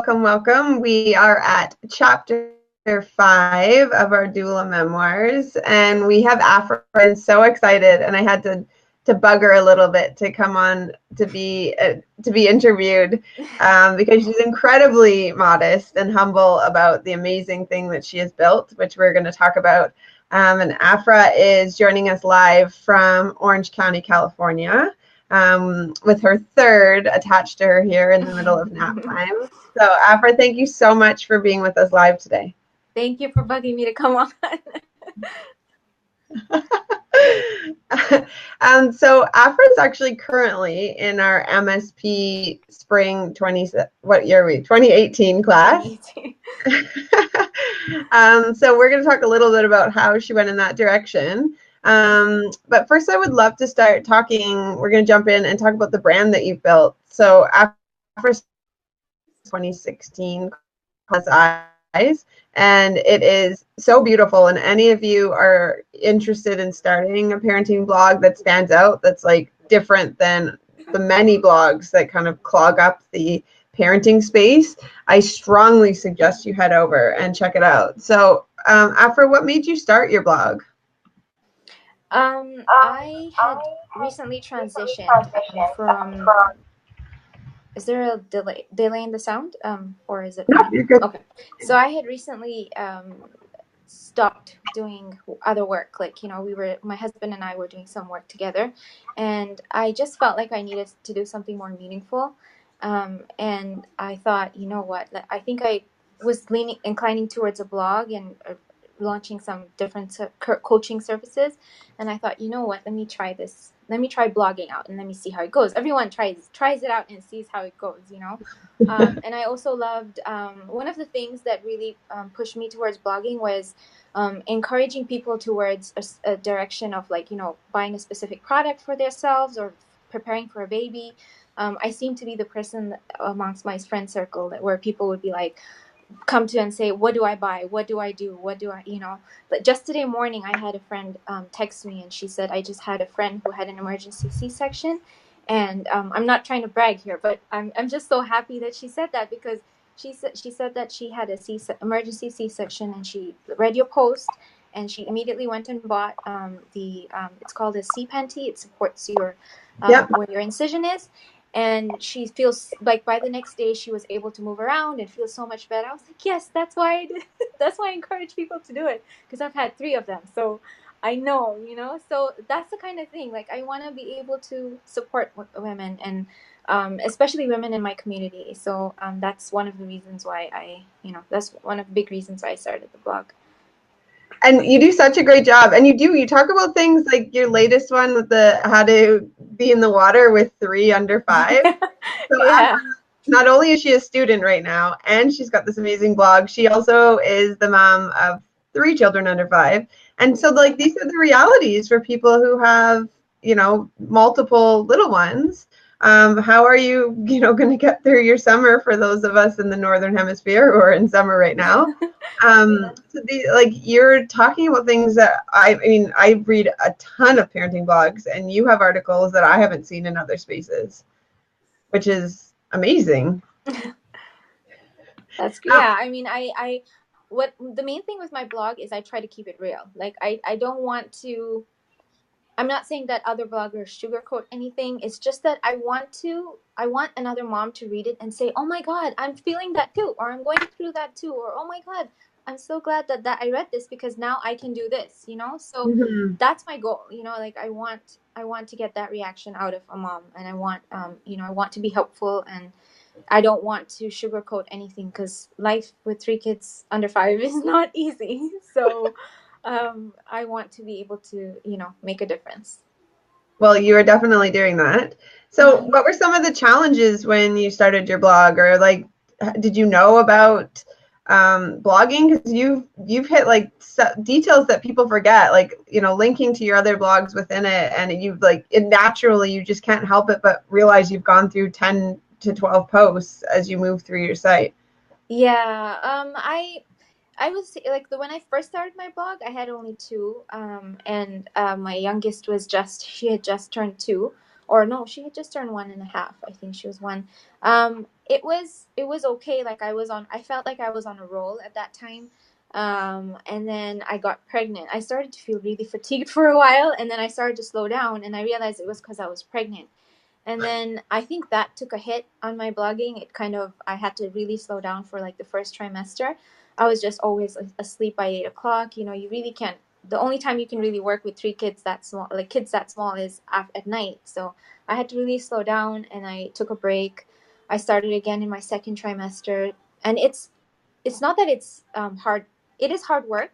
welcome. We are at chapter 5 of our Doula Memoirs, and we have Afra. I'm so excited, and I had to bug her a little bit to come on to be interviewed because she's incredibly modest and humble about the amazing thing that she has built, which we're going to talk about. And Afra is joining us live from Orange County, California. With her third attached to her here in the middle of nap time. So, Afra, thank you so much for being with us live today. Thank you for bugging me to come on. So Afra is actually currently in our MSP Spring 2018 class. 2018. So we're going to talk a little bit about how she went in that direction. But first, I would love to start talking. We're going to jump in and talk about the brand that you've built. So Afra 2016 has eyes, and it is so beautiful. And any of you are interested in starting a parenting blog that stands out, that's like different than the many blogs that kind of clog up the parenting space, I strongly suggest you head over and check it out. So, Afra, what made you start your blog? I had recently transitioned from. Is there a delay in the sound? Or is it? No, you're good. Okay. So I had recently stopped doing other work. Like, my husband and I were doing some work together, and I just felt like I needed to do something more meaningful. And I thought, you know what? I think I was inclining towards a blog and launching some different coaching services. And I thought, you know what? Let me try this. Let me try blogging out and let me see how it goes. Everyone tries it out and sees how it goes, And I also loved one of the things that really pushed me towards blogging was encouraging people towards a direction of buying a specific product for themselves or preparing for a baby. I seem to be the person amongst my friend circle where people would be like, come to and say, what do I buy? What do I do? What do I, But just today morning, I had a friend text me, and she said, I just had a friend who had an emergency C-section. And I'm not trying to brag here, but I'm just so happy that she said that, because she said that she had a emergency C-section, and she read your post, and she immediately went and bought it's called a C-Panty. It supports your where your incision is. And she feels like by the next day she was able to move around and feel so much better. I was like, yes, that's why I did. That's why I encourage people to do it, because I've had 3 of them. So I know, so that's the kind of thing. Like, I want to be able to support women, and especially women in my community. So that's one of the reasons why that's one of the big reasons why I started the blog. And you do such a great job. And you talk about things like your latest one with the how to be in the water with 3 under 5. So Yeah. not only is she a student right now, and she's got this amazing blog, she also is the mom of 3 children under 5. And so these are the realities for people who have, multiple little ones. How are you, going to get through your summer for those of us in the Northern Hemisphere who are in summer right now? So you're talking about things that I read a ton of parenting blogs, and you have articles that I haven't seen in other spaces, which is amazing. That's yeah. I what the main thing with my blog is I try to keep it real. Like, I don't want to. I'm not saying that other bloggers sugarcoat anything. It's just that I want another mom to read it and say, oh my God, I'm feeling that too, or I'm going through that too, or oh my God, I'm so glad that I read this, because now I can do this, So that's my goal, like I want to get that reaction out of a mom, and I want I want to be helpful, and I don't want to sugarcoat anything, because life with 3 kids under 5 is not easy. So I want to be able to, make a difference. Well, you are definitely doing that. So what were some of the challenges when you started your blog, or did you know about blogging? Because you've hit details that people forget, linking to your other blogs within it, and naturally you just can't help it but realize you've gone through 10 to 12 posts as you move through your site. Yeah, I was like, when I first started my blog, I had only 2, and my youngest she had just turned 2 or no, she had just turned 1.5. I think she was 1. It was okay. Like I felt like I was on a roll at that time. And then I got pregnant. I started to feel really fatigued for a while, and then I started to slow down, and I realized it was because I was pregnant. And then I think that took a hit on my blogging. I had to really slow down for like the first trimester. I was just always asleep by 8 o'clock. You know, you really can't, the only time you can really work with 3 kids that small, like kids that small, is at night. So I had to really slow down, and I took a break. I started again in my second trimester, and it's not that it's hard. It is hard work,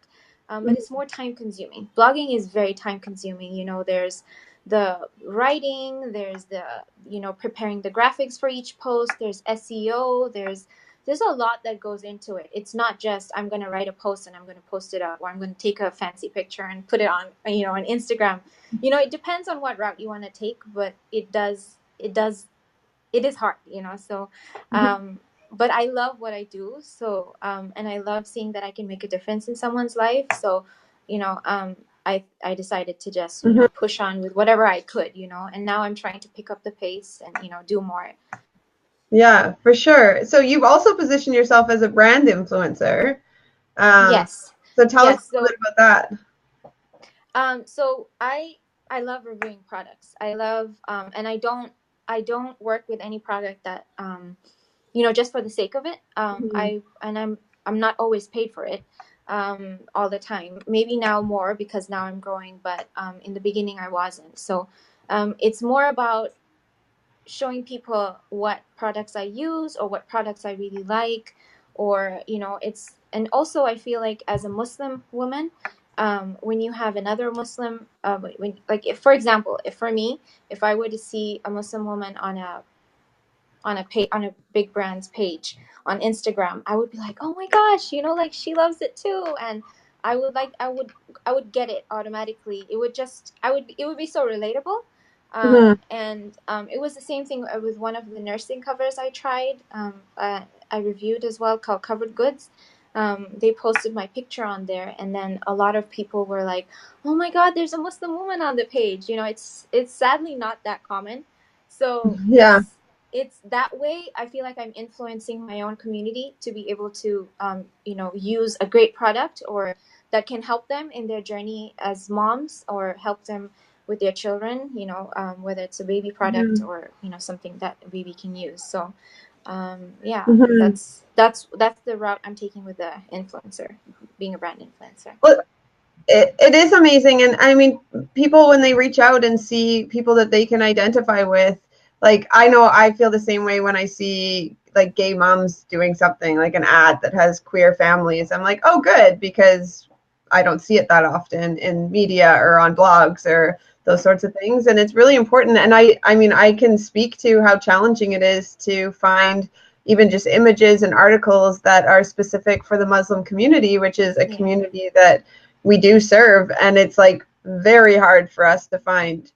but it's more time consuming. Blogging is very time consuming. You know, there's the writing, there's the, you know, preparing the graphics for each post, there's SEO, there's a lot that goes into it. It's not just I'm going to write a post and I'm going to post it up, or I'm going to take a fancy picture and put it on, you know, on Instagram. You know, it depends on what route you want to take, but it is hard, you know. So but I love what I do. So and I love seeing that I can make a difference in someone's life. So, you know, I decided to just, you know, push on with whatever I could, you know, and now I'm trying to pick up the pace and, you know, do more. Yeah, for sure. So you've also positioned yourself as a brand influencer. Yes. So tell us a little bit about that. So I love reviewing products. I love and I don't work with any product that you know, just for the sake of it. I'm not always paid for it all the time. Maybe now more, because now I'm growing, but in the beginning I wasn't. So it's more about showing people what products I use or what products I really like, or, you know, and also I feel like as a Muslim woman, when you have another Muslim, if, for example, if I were to see a Muslim woman on a big brand's page on Instagram, I would be like, oh my gosh, you know, like she loves it too, and I would get it automatically. It would be so relatable. And it was the same thing with one of the nursing covers I tried. I reviewed as well, called Covered Goods. They posted my picture on there, and then a lot of people were like, oh my god, there's a Muslim woman on the page. You know, it's sadly not that common. So yeah. It's that way I feel like I'm influencing my own community to be able to, you know, use a great product or that can help them in their journey as moms, or help them with their children, you know, whether it's a baby product or, you know, something that a baby can use. So, that's the route I'm taking with the influencer, being a brand influencer. Well, it is amazing. And I mean, people, when they reach out and see people that they can identify with, like, I know I feel the same way when I see like gay moms doing something like an ad that has queer families. I'm like, oh, good, because I don't see it that often in media or on blogs or those sorts of things. And it's really important. And I mean, I can speak to how challenging it is to find even just images and articles that are specific for the Muslim community, which is a community that we do serve. And it's like very hard for us to find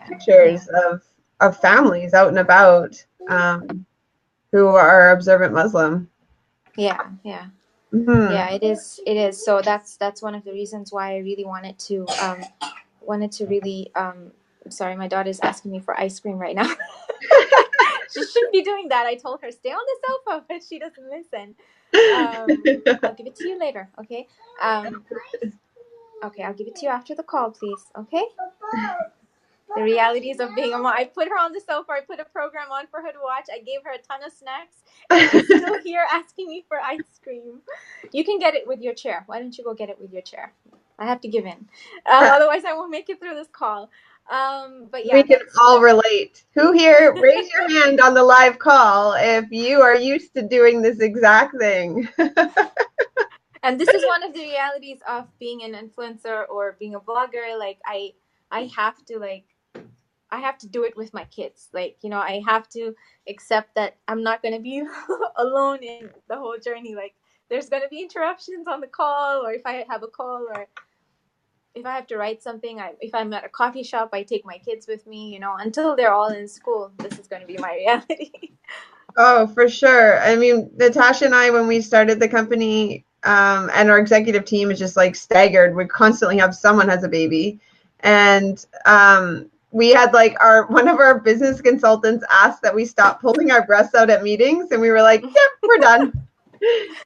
pictures of families out and about who are observant Muslim. Yeah. It is. So that's one of the reasons why I really wanted to really I'm sorry, my daughter's asking me for ice cream right now. She shouldn't be doing that. I told her stay on the sofa, but she doesn't listen. I'll give it to you later, okay? Okay, I'll give it to you after the call, please, okay? The realities of being a mom. I put her on the sofa. I put a program on for her to watch. I gave her a ton of snacks. And she's still here asking me for ice cream. You can get it with your chair. Why don't you go get it with your chair? I have to give in. Otherwise, I won't make it through this call. But yeah, we can all relate. Who here, raise your hand on the live call if you are used to doing this exact thing. And this is one of the realities of being an influencer or being a blogger. Like I have to do it with my kids. Like, you know, I have to accept that I'm not going to be alone in the whole journey. Like, there's going to be interruptions on the call, or if I have a call, or if I have to write something, if I'm at a coffee shop, I take my kids with me, you know, until they're all in school. This is going to be my reality. Oh, for sure. I mean, Natasha and I, when we started the company, and our executive team is just like staggered. We constantly have someone has a baby. And we had like one of our business consultants asked that we stop pulling our breasts out at meetings, and we were like, "Yep, we're done.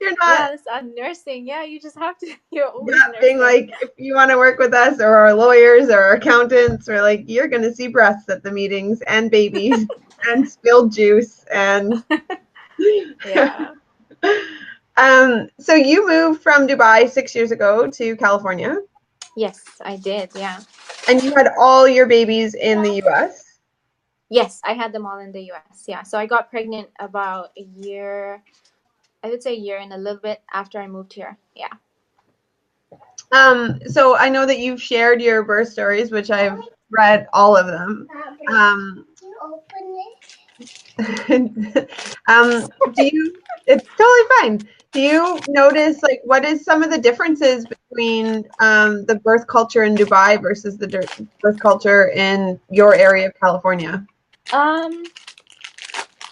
You're not." Yeah, it's nursing. Yeah, you just have to. You're always Yeah, being nursing. like, if you want to work with us or our lawyers or our accountants, we're like, you're going to see breasts at the meetings and babies and spilled juice and. Yeah. So you moved from Dubai 6 years ago to California, Yes, I did. Yeah. and you had all your babies in the US. Yes, I had them all in the US. Yeah. So I got pregnant about a year, I would say a year and a little bit after I moved here. Yeah. So I know that you've shared your birth stories, which I've read all of them. Do you, it's totally fine. Do you notice like what is some of the differences between the birth culture in Dubai versus the birth culture in your area of California? Um,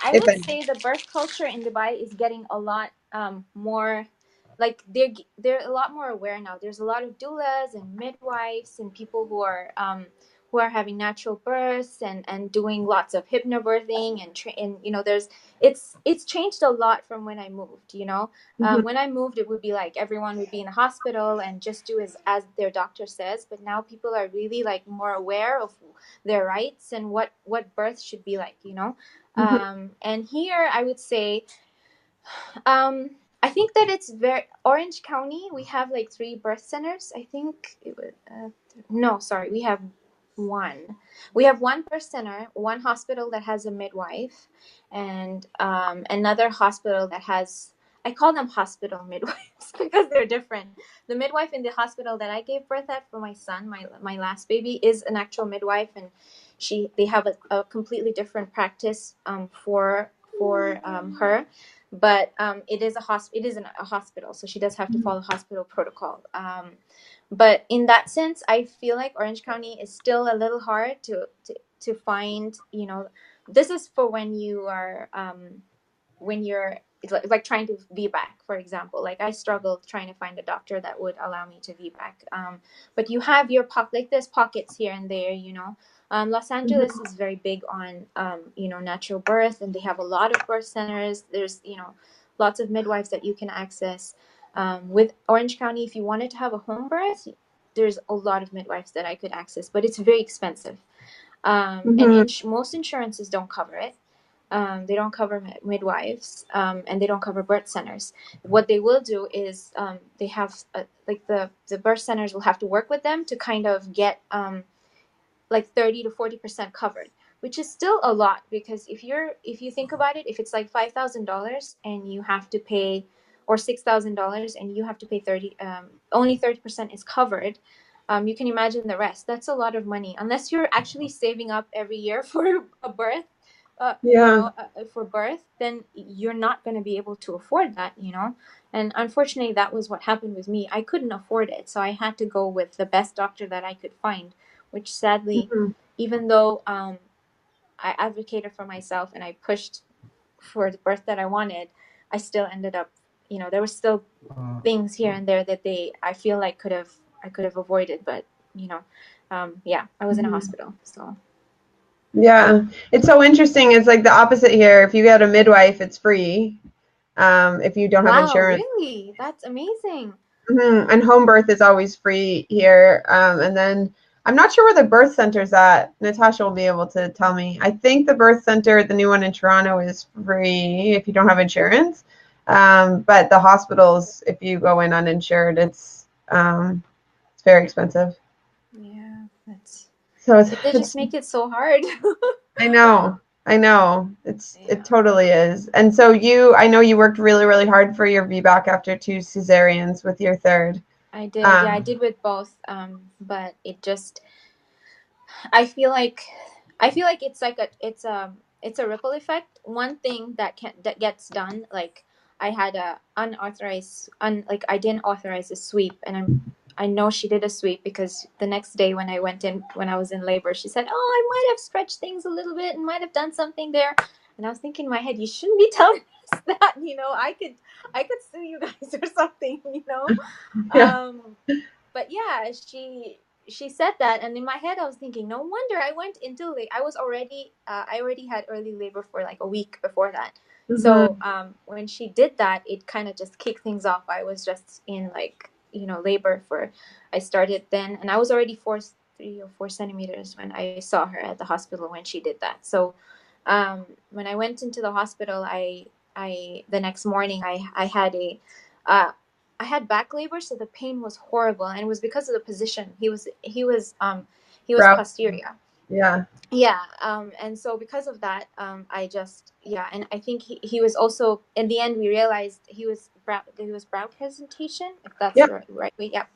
I If would any. say the birth culture in Dubai is getting a lot more, like they're a lot more aware now. There's a lot of doulas and midwives and people who are having natural births and doing lots of hypnobirthing and you know there's it's changed a lot from when I moved. You know, Mhm. when I moved, it would be like everyone would be in the hospital and just do as their doctor says. But now people are really like more aware of their rights and what birth should be like. You know. Mhm. And here I would say, I think that it's very Orange County. We have like 3 birth centers. I think it was no, sorry, we have one. We have one birth center, one hospital that has a midwife, and another hospital that has. I call them hospital midwives because they're different. The midwife in the hospital that I gave birth at for my son, my last baby, is an actual midwife, and they have a completely different practice for her, but it isn't a hospital, so she does have to follow hospital protocol. But in that sense, I feel like Orange County is still a little hard to find. You know, this is for when you're like trying to VBAC, for example. Like I struggled trying to find a doctor that would allow me to VBAC. But you have your like there's pockets here and there, you know. Los Angeles is very big on you know, natural birth, and they have a lot of birth centers. There's, you know, lots of midwives that you can access. With Orange County, if you wanted to have a home birth, there's a lot of midwives that I could access, but it's very expensive. And Mhm. most insurances don't cover it. They don't cover midwives, and they don't cover birth centers. What they will do is they have like the birth centers will have to work with them to kind of get like 30 to 40% covered, which is still a lot, because if you think about it, if it's like $5,000 and you have to pay, or $6,000 and you have to pay 30, only 30% is covered. You can imagine the rest. That's a lot of money unless you're actually saving up every year for a birth. You Yeah. know, for birth, then you're not going to be able to afford that, you know. And unfortunately, that was what happened with me. I couldn't afford it, so I had to go with the best doctor that I could find, which sadly, Mhm. even though I advocated for myself and I pushed for the birth that I wanted, I still ended up, you know, there were still things here and there that I feel like I could have avoided, but you know, yeah, I was in a Mhm. hospital, so. Yeah, it's so interesting. It's like the opposite here. If you get a midwife, it's free. If you don't have Wow, insurance. really? That's amazing. And home birth is always free here. And then I'm not sure where the birth center's at. Natasha will be able to tell me. I think the birth center, the new one in Toronto, is free if you don't have insurance. But the hospitals, if you go in uninsured, it's very expensive. Yeah, that's So it's, they just it's make it so hard. I know. I know. It Yeah, totally is. And so I know you worked really, really hard for your VBAC after 2 cesareans with your third. I did. Yeah, I Um, did with both. But it just, I feel like, it's like it's a ripple effect. One thing that gets done, like I had a unauthorized, like I didn't authorize a sweep, and I know she did a sweep because the next day when I was in labor, she said, "Oh, I might have stretched things a little bit and might have done something there." And I was thinking in my head, "You shouldn't be telling us that. You know, I could sue you guys or something. You know." yeah. Um, but yeah, she said that, and in my head I was thinking, no wonder I went into I already had early labor for like a week before that. So when she did that, it kind of just kicked things off. I was just in like, labor I started then, and I was already 3 or 4 centimeters when I saw her at the hospital when she did that. So when I went into the hospital, the next morning I had uh, I had back labor, so the pain was horrible, and it was because of the position. He was Brow. posterior. Yeah. Yeah. And so because of that, and I think he was also, in the end we realized he was brow presentation, if that's Yeah. the right way. Yeah.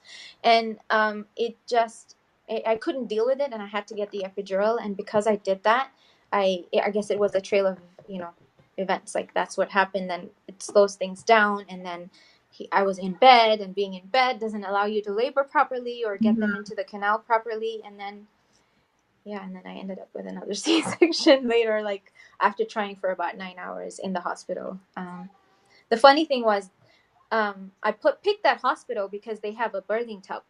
And I couldn't deal with it, and I had to get the epidural. And because I did that, I guess it was a trail of events. Like, that's what happened. Then it slows things down, and then I was in bed, and being in bed doesn't allow you to labor properly or get them into the canal properly. And then I ended up with another C-section later, like after trying for about 9 hours in the hospital. The funny thing was, I picked that hospital because they have a birthing tub.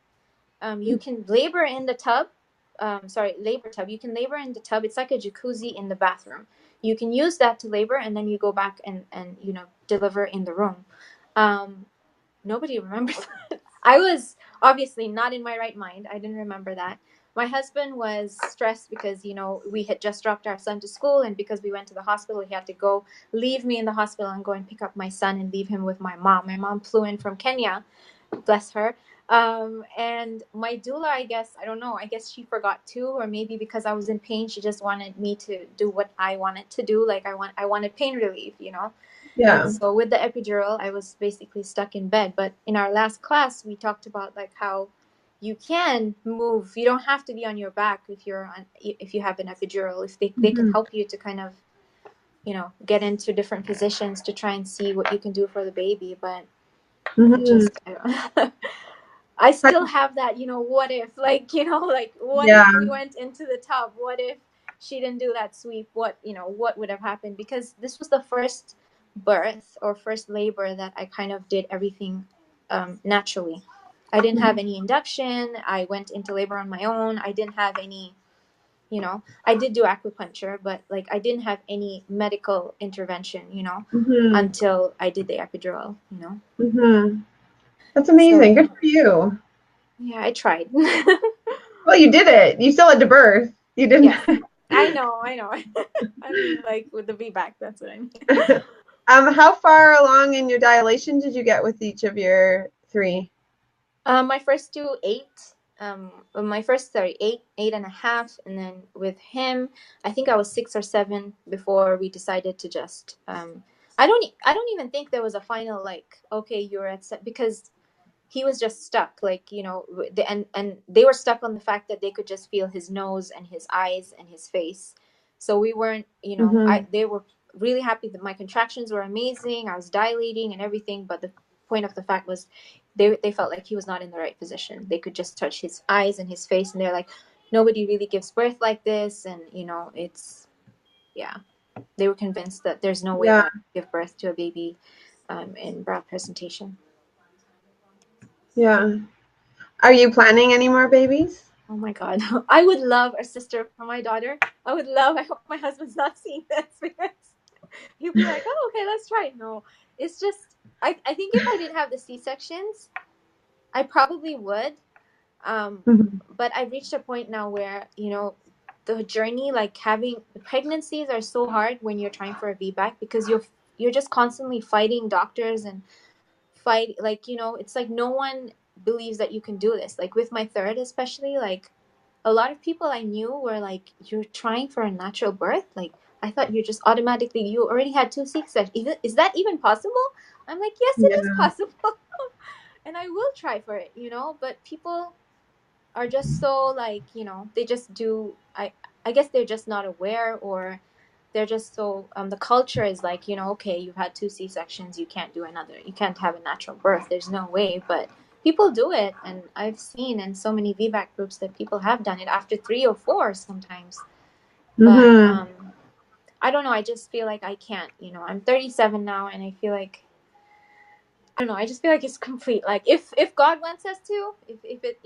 You can labor in the tub. Labor tub. You can labor in the tub. It's like a jacuzzi in the bathroom. You can use that to labor, and then you go back and deliver in the room. Nobody remembers that. I was obviously not in my right mind. I didn't remember that. My husband was stressed because, we had just dropped our son to school, and because we went to the hospital, he had to go leave me in the hospital and go and pick up my son and leave him with my mom. My mom flew in from Kenya, bless her. And my doula, I don't know, I guess she forgot too, or maybe because I was in pain, she just wanted me to do what I wanted to do. Like, I wanted pain relief, Yeah. And so with the epidural, I was basically stuck in bed. But in our last class, we talked about like how you can move. You don't have to be on your back if you have an epidural. If they can help you to kind of, get into different positions to try and see what you can do for the baby. But I still have that, what if, like, what if we went into the tub? What if she didn't do that sweep? What would have happened? Because this was the first birth or first labor that I kind of did everything naturally. I didn't have any induction. I went into labor on my own. I didn't have any, I did do acupuncture, but like I didn't have any medical intervention, until I did the epidural, That's amazing. So, Good for you. yeah, I tried. Well, you did it. You still had to birth. You didn't. Yes, I know. I mean, like with the VBAC, that's what I mean. How far along in your dilation did you get with each of your three? My first two, 8. My first, 8.5, and then with him, I think I was 6 or 7 before we decided to just. I don't even think there was a final like, okay, you're at because he was just stuck, like, and they were stuck on the fact that they could just feel his nose and his eyes and his face. So we weren't, they were really happy that my contractions were amazing. I was dilating and everything, but the point of the fact was they felt like he was not in the right position. They could just touch his eyes and his face, and they're like, nobody really gives birth like this. And it's, yeah, they were convinced that there's no way that I could give birth to a baby in brow presentation. Yeah. Are you planning any more babies? Oh my God. I would love a sister for my daughter. I hope my husband's not seeing this, because he'll be like, oh, okay, let's try it. No, it's just, I think if I didn't have the C-sections, I probably would. But I've reached a point now where, the journey, like having pregnancies are so hard when you're trying for a VBAC, because you're just constantly fighting doctors and like, it's like no one believes that you can do this. Like with my third, especially, like a lot of people I knew were like, you're trying for a natural birth? Like, I thought you just automatically, you already had 2 C-sections. Is that even possible? I'm like, yes, it is possible. And I will try for it, but people are just so like, they just do, I guess they're just not aware, or they're just so, the culture is like, okay, you've had 2 C-sections, you can't do another, you can't have a natural birth, there's no way. But people do it, and I've seen in so many VBAC groups that people have done it after 3 or 4 sometimes. But I don't know, I just feel like I can't, I'm 37 now, and I feel like, I don't know, I just feel like it's complete. Like if God wants us to, if it,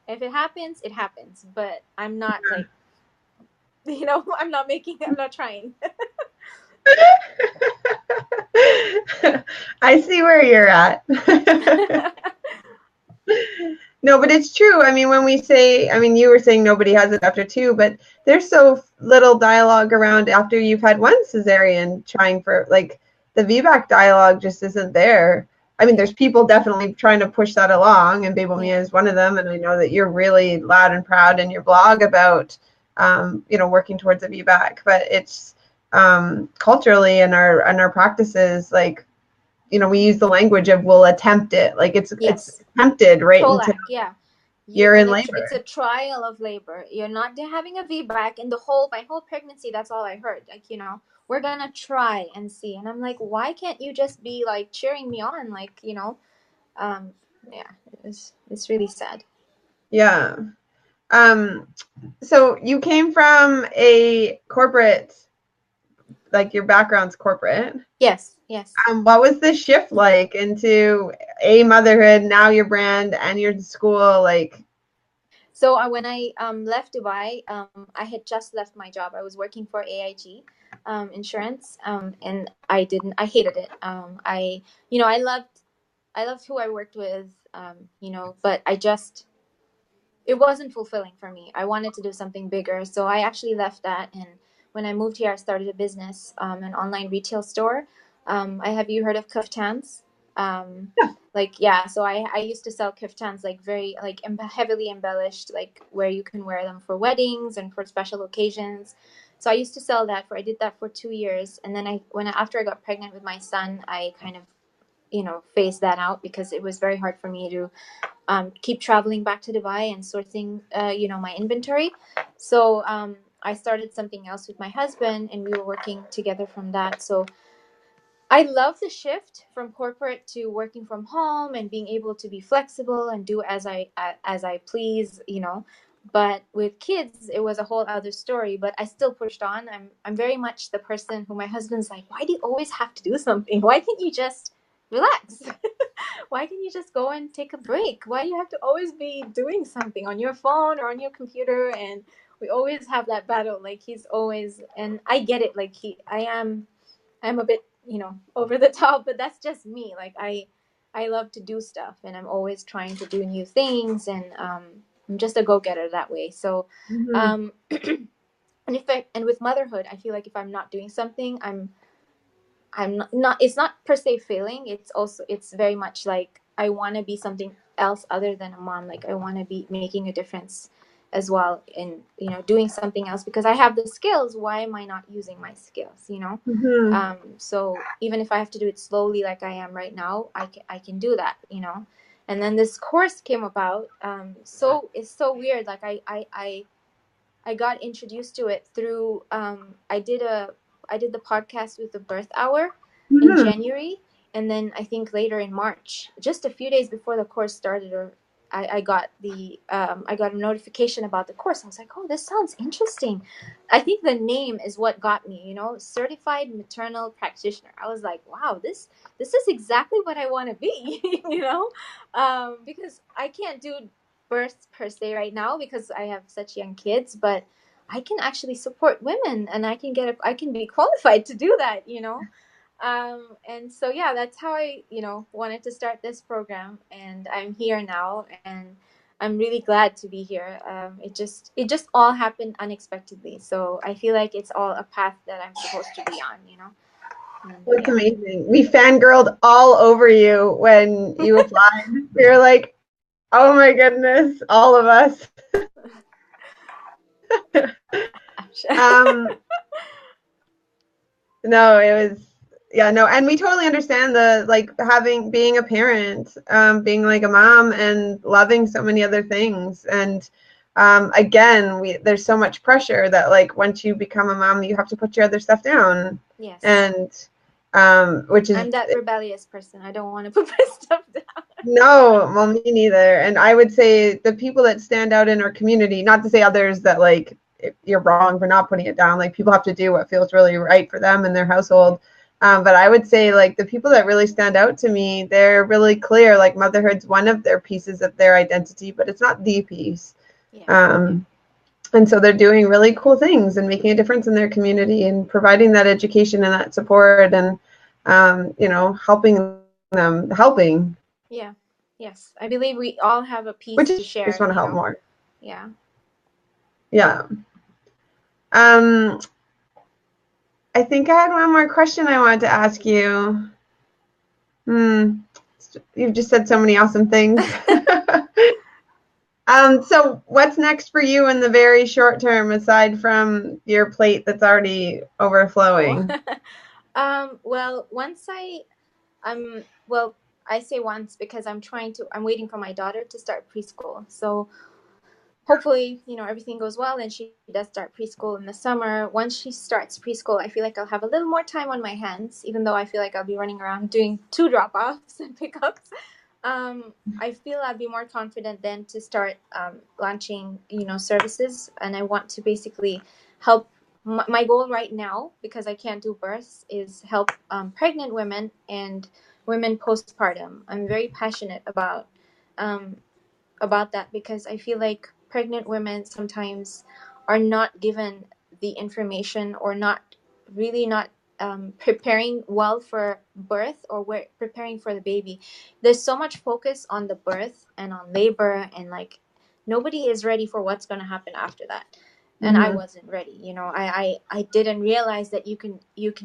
If it happens, it happens. But I'm not like, I'm not trying. I see where you're at. No, but it's true. I mean, when we say, I mean, you were saying nobody has it after two, but there's so little dialogue around after you've had one cesarean trying for, like, the VBAC dialogue just isn't there. I mean, there's people definitely trying to push that along, and Bebo Mia is one of them. And I know that you're really loud and proud in your blog about, working towards a VBAC, but it's culturally in our practices, like, we use the language of we'll attempt it. Like it's attempted right until you're in labor. It's a trial of labor. You're not having a VBAC, and my whole pregnancy, that's all I heard. Like, we're gonna try and see. And I'm like, why can't you just be like cheering me on? Like, it's really sad. Yeah. So you came from a corporate, like your background's corporate. Yes. What was the shift like into motherhood, now your brand and your school, like? So when I left Dubai, I had just left my job. I was working for AIG insurance, and I hated it. I loved who I worked with, but it wasn't fulfilling for me. I wanted to do something bigger. So I actually left that. And when I moved here, I started a business, an online retail store. Have you heard of kaftans? So I used to sell kaftans, like very like heavily embellished, like where you can wear them for weddings and for special occasions. So I used to sell that I did that for 2 years. And then after I got pregnant with my son, I kind of, phased that out because it was very hard for me to keep traveling back to Dubai and sourcing, my inventory. So I started something else with my husband, and we were working together from that. So I love the shift from corporate to working from home and being able to be flexible and do as I please, But with kids, it was a whole other story. But I still pushed on. I'm very much the person who my husband's like, why do you always have to do something? Why can't you just relax? Why can't you just go and take a break? Why do you have to always be doing something on your phone or on your computer? And we always have that battle. Like he's always, and I get it. Like I'm a bit, over the top, but that's just me. Like I love to do stuff, and I'm always trying to do new things, and I'm just a go-getter that way. So, and with motherhood, I feel like if I'm not doing something, I'm not, it's not per se failing. It's very much like I want to be something else other than a mom. Like I want to be making a difference as well, and doing something else because I have the skills. Why am I not using my skills? So even if I have to do it slowly like I am right now, I can do that. And then this course came about. So it's so weird. Like I got introduced to it through I did the podcast with the birth hour in January, and then I think later in March, just a few days before the course started, I got a notification about the course. I was like, oh, this sounds interesting. I think the name is what got me, certified maternal practitioner. I was like, wow, this is exactly what I want to be, because I can't do births per se right now because I have such young kids, but I can actually support women, and I can be qualified to do that, and so that's how I wanted to start this program, and I'm here now, and I'm really glad to be here. It just all happened unexpectedly, so I feel like it's all a path that I'm supposed to be on, That's amazing. We fangirled all over you when you applied. We were like, oh my goodness, all of us. No, it was, and we totally understand being a parent, being like a mom and loving so many other things. And again, there's so much pressure that like once you become a mom, you have to put your other stuff down. Yes. And which is, I'm that rebellious person. I don't want to put my stuff down. No, well, me neither. And I would say the people that stand out in our community, not to say others that like you're wrong for not putting it down, like people have to do what feels really right for them and their household. But I would say like the people that really stand out to me, they're really clear, like motherhood's one of their pieces of their identity, but it's not the piece. Yeah. And so they're doing really cool things and making a difference in their community and providing that education and that support and, helping. Yeah. Yes. I believe we all have a piece Which to I just share, want to help more. Yeah. Yeah. I think I had one more question I wanted to ask you. You've just said so many awesome things. So what's next for you in the very short term, aside from your plate that's already overflowing? Well, well, I say once because I'm waiting for my daughter to start preschool. So hopefully, everything goes well and she does start preschool in the summer. Once she starts preschool, I feel like I'll have a little more time on my hands, even though I feel like I'll be running around doing 2 drop-offs and pickups. I feel I'd be more confident then to start launching, services. And I want to basically help. My goal right now, because I can't do births, is help pregnant women and women postpartum. I'm very passionate um, about that because I feel like pregnant women sometimes are not given the information or not preparing well for birth, or we're preparing for the baby. There's so much focus on the birth and on labor, and like nobody is ready for what's going to happen after that. And I wasn't ready. I didn't realize that you can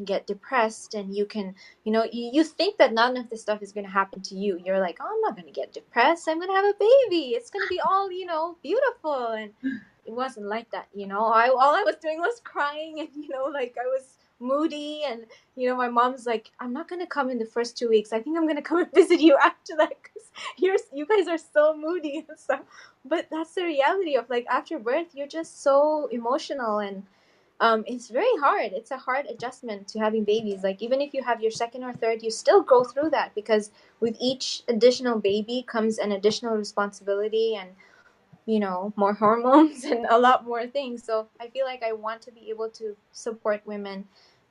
get depressed, and you think that none of this stuff is going to happen to you. You're like, oh, I'm not going to get depressed. I'm going to have a baby. It's going to be all, beautiful. And it wasn't like that. All I was doing was crying, and, like I was moody. And, my mom's like, I'm not going to come in the first 2 weeks. I think I'm going to come and visit you after that because you guys are so moody and stuff. But that's the reality of like after birth, you're just so emotional, and it's very hard. It's a hard adjustment to having babies. Like even if you have your second or third, you still go through that because with each additional baby comes an additional responsibility and more hormones and a lot more things. So I feel like I want to be able to support women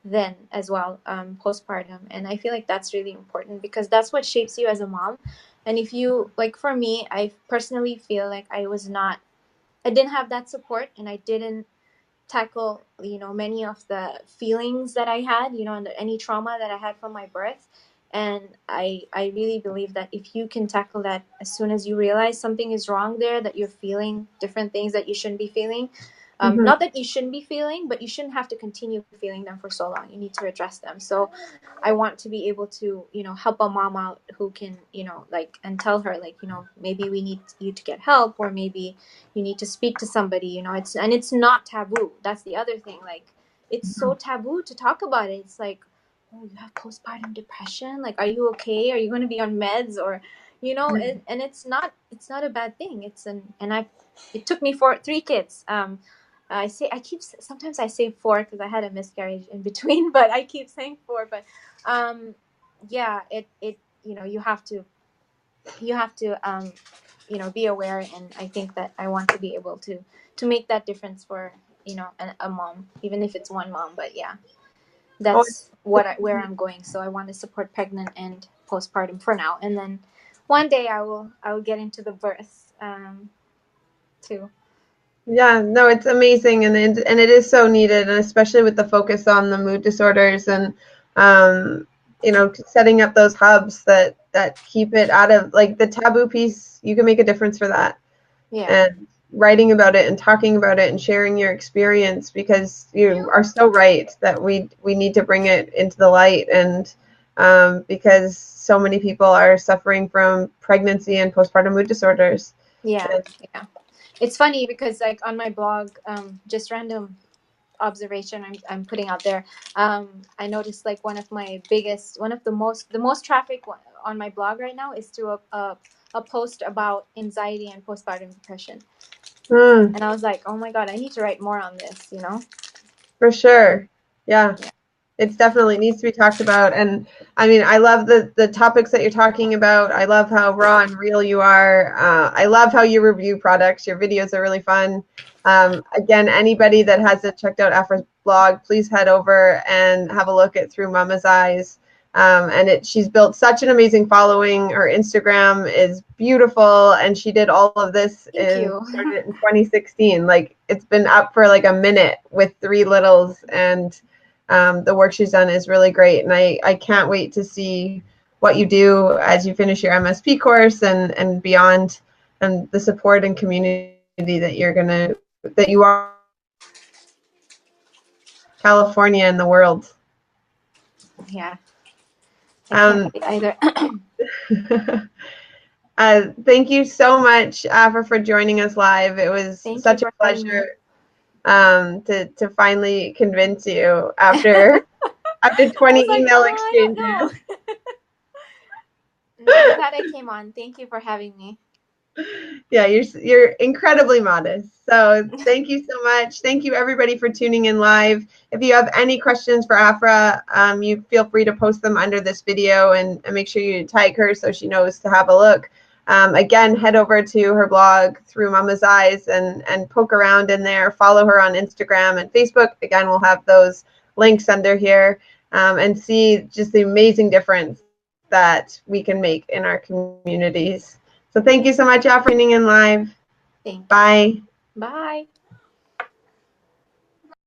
then as well, postpartum. And I feel like that's really important because that's what shapes you as a mom. And if you like, for me, I personally feel like I didn't have that support, and I didn't tackle many of the feelings that I had, and any trauma that I had from my birth. And I really believe that if you can tackle that as soon as you realize something is wrong there, that you're feeling different things that you shouldn't be feeling, not that you shouldn't be feeling, but you shouldn't have to continue feeling them for so long. You need to address them. So I want to be able to, help a mom out who can, and tell her like, maybe we need you to get help, or maybe you need to speak to somebody. It's not taboo. That's the other thing. Like it's so taboo to talk about it. It's like, oh, you have postpartum depression. Like, are you okay? Are you going to be on meds? Or, and it's not a bad thing. It took me 3 kids. Sometimes I say 4 because I had a miscarriage in between, but I keep saying 4. But yeah, you have to be aware. And I think that I want to be able to make that difference for a mom, even if it's one mom. But yeah, that's where I'm going. So I want to support pregnant and postpartum for now, and then one day I will get into the birth too. Yeah, no, it's amazing, and it is so needed, and especially with the focus on the mood disorders and setting up those hubs that keep it out of like the taboo piece. You can make a difference for that. Yeah. And writing about it and talking about it and sharing your experience, because you are so right that we need to bring it into the light, and because so many people are suffering from pregnancy and postpartum mood disorders. Yeah. Yeah. It's funny because like on my blog, just random observation I'm putting out there. I noticed like one of the most traffic on my blog right now is to a post about anxiety and postpartum depression. And I was like, oh my God, I need to write more on this, For sure. Yeah. It's definitely needs to be talked about. And I mean, I love the topics that you're talking about. I love how raw and real you are. I love how you review products. Your videos are really fun. Again, anybody that hasn't checked out Afra's blog, please head over and have a look at Through Mama's Eyes. And she's built such an amazing following. Her Instagram is beautiful, and she did all of this started in 2016. Like, it's been up for like a minute with 3 littles, and the work she's done is really great. And I can't wait to see what you do as you finish your MSP course and beyond, and the support and community that you are California and the world. Yeah. I can't wait either. Thank you so much, Afra, for joining us live. It was such a pleasure to finally convince you after 20 email exchanges. No, I'm glad I came on. Thank you for having me. Yeah, you're incredibly modest. So thank you so much. Thank you, everybody, for tuning in live. If you have any questions for Afra, you feel free to post them under this video, and make sure you tag her so she knows to have a look. Again, head over to her blog, Through Mama's Eyes, and poke around in there. Follow her on Instagram and Facebook. Again, we'll have those links under here, and see just the amazing difference that we can make in our communities. So thank you so much, Afra, for tuning in live. Thank you. Bye. Bye.